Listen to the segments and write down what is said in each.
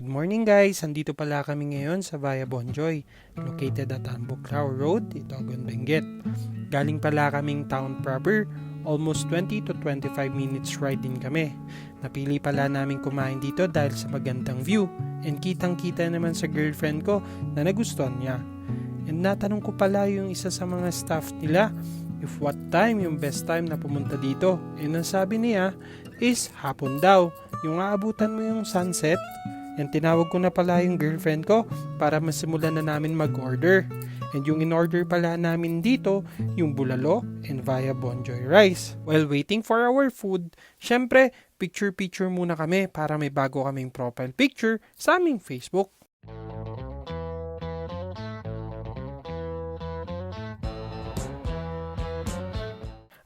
Good morning guys! Andito pala kami ngayon sa Via Bonjoy, located at Buklao Road, Itogon, Benguet. Galing pala kaming town proper, almost 20 to 25 minutes ride din kami. Napili pala namin kumain dito dahil sa magandang view and kitang-kita naman sa girlfriend ko na nagustuhan niya. And natanong ko pala yung isa sa mga staff nila if what time yung best time na pumunta dito. And ang sabi niya is hapon daw, yung aabutan mo yung sunset. And tinawag ko na pala yung girlfriend ko para masimulan na namin mag-order. And yung in-order pala namin dito, yung bulalo and Via Bonjoy rice. While waiting for our food, syempre, picture-picture muna kami para may bago kaming profile picture sa aming Facebook.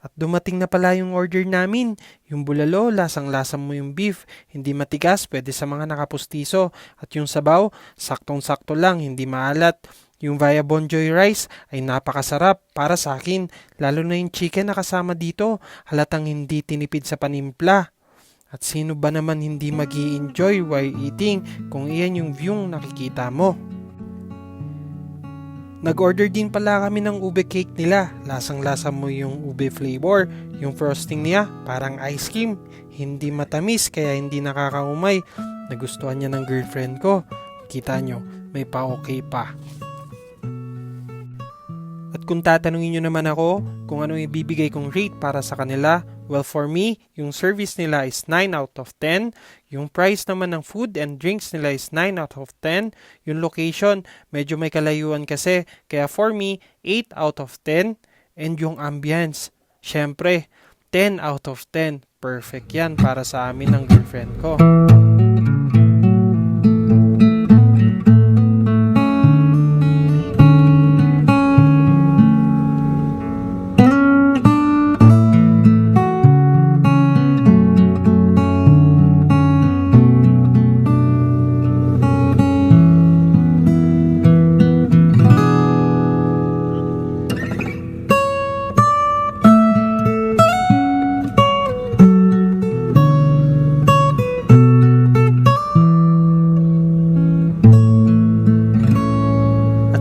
At dumating na pala yung order namin. Yung bulalo, lasang-lasa mo yung beef. Hindi matigas, pwede sa mga nakapustiso. At yung sabaw, saktong-sakto lang, hindi maalat. Yung Via Bonjoy rice ay napakasarap para sa akin. Lalo na yung chicken na kasama dito. Halatang hindi tinipid sa panimpla. At sino ba naman hindi mag-i-enjoy while eating kung iyan yung view nakikita mo? Nag-order din pala kami ng ube cake nila. Lasang-lasa mo yung ube flavor. Yung frosting niya, parang ice cream. Hindi matamis kaya hindi nakakaumay. Nagustuhan niya ng girlfriend ko. Kita nyo, may pa-okay pa. At kung tatanungin nyo naman ako kung ano ibibigay kong rate para sa kanila, well, for me, yung service nila is 9 out of 10. Yung price naman ng food and drinks nila is 9 out of 10. Yung location, medyo may kalayuan kasi. Kaya for me, 8 out of 10. And yung ambience, syempre, 10 out of 10. Perfect yan para sa amin ng girlfriend ko.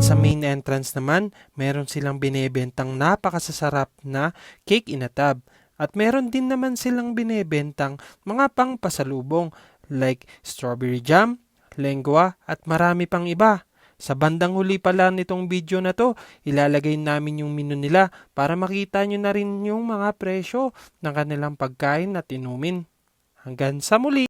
Sa main entrance naman, meron silang binebentang napakasasarap na cake in a tub. At meron din naman silang binebentang mga pangpasalubong like strawberry jam, lengua at marami pang iba. Sa bandang huli pala nitong video na to, ilalagay namin yung menu nila para makita nyo na rin yung mga presyo ng kanilang pagkain at inumin. Hanggang sa muli!